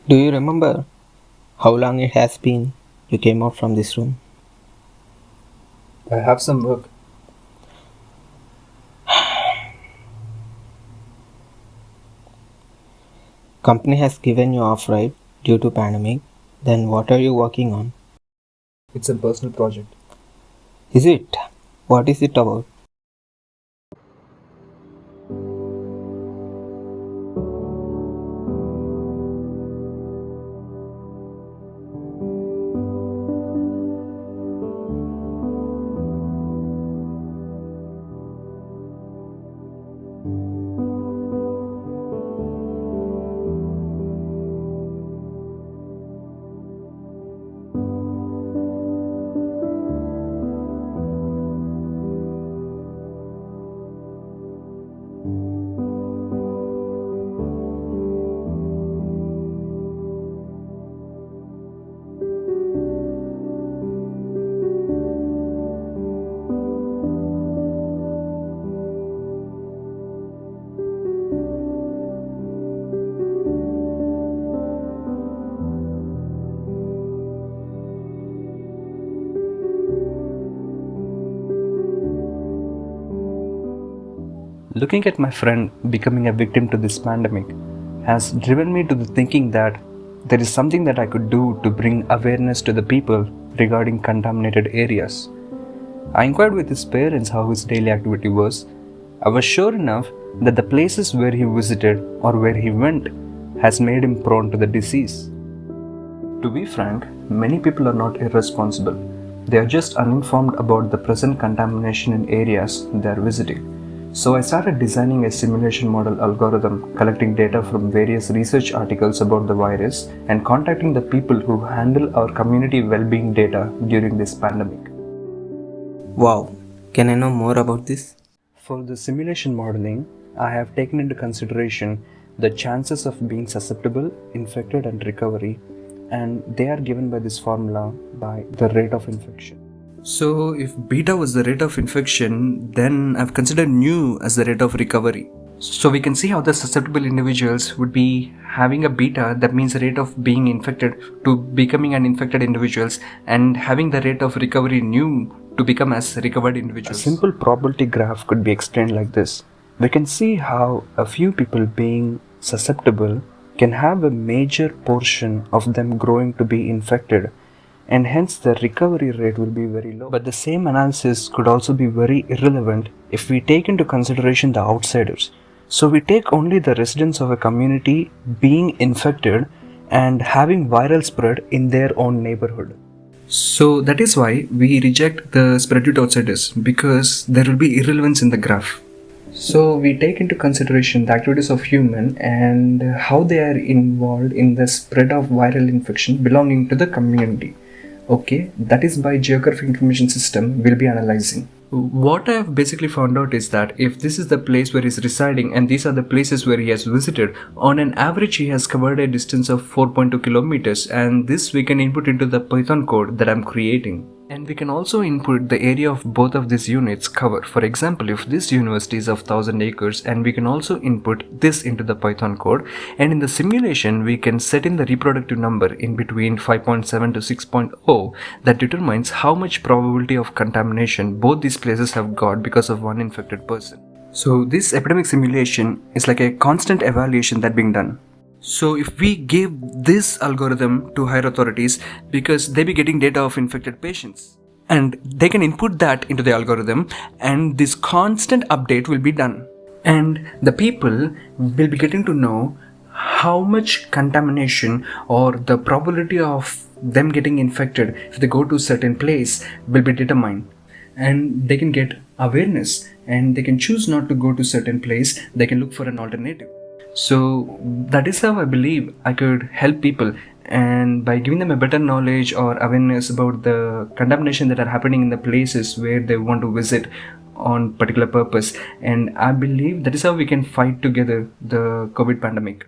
Do you remember how long it has been you came out from this room? I have some work. Company has given you off, right, due to pandemic. Then what are you working on? It's a personal project. Is it? What is it about? Looking at my friend becoming a victim to this pandemic has driven me to the thinking that there is something that I could do to bring awareness to the people regarding contaminated areas. I inquired with his parents how his daily activity was. I was sure enough that the places where he visited or where he went has made him prone to the disease. To be frank, many people are not irresponsible. They are just uninformed about the present contamination in areas they are visiting. So I started designing a simulation model algorithm collecting data from various research articles about the virus and contacting the people who handle our community well-being data during this pandemic. Wow, can I know more about this? For the simulation modeling, I have taken into consideration the chances of being susceptible, infected, and recovery, and they are given by this formula by the rate of infection. So, if beta was the rate of infection, then I've considered nu as the rate of recovery. So, we can see how the susceptible individuals would be having a beta, that means the rate of being infected to becoming an infected individuals, and having the rate of recovery nu to become as recovered individuals. A simple probability graph could be explained like this. We can see how a few people being susceptible can have a major portion of them growing to be infected, and hence the recovery rate will be very low. But the same analysis could also be very irrelevant if we take into consideration the outsiders. So we take only the residents of a community being infected and having viral spread in their own neighborhood. So that is why we reject the spread due to outsiders, because there will be irrelevance in the graph. So we take into consideration the activities of human and how they are involved in the spread of viral infection belonging to the community. Okay, that is by geographic information system we'll be analyzing. What I have basically found out is that if this is the place where he's residing and these are the places where he has visited, on an average he has covered a distance of 4.2 kilometers, and this we can input into the Python code that I'm creating. And we can also input the area of both of these units cover. For example, if this university is of 1000 acres, and we can also input this into the Python code, and in the simulation we can set in the reproductive number in between 5.7 to 6.0 that determines how much probability of contamination both these places have got because of one infected person. So this epidemic simulation is like a constant evaluation that being done. So if we give this algorithm to higher authorities, because they be getting data of infected patients, and they can input that into the algorithm, and this constant update will be done, and the people will be getting to know how much contamination or the probability of them getting infected if they go to a certain place will be determined, and they can get awareness and they can choose not to go to certain place. They can look for an alternative. So that is how I believe I could help people, and by giving them a better knowledge or awareness about the contamination that are happening in the places where they want to visit on particular purpose. And I believe that is how we can fight together the COVID pandemic.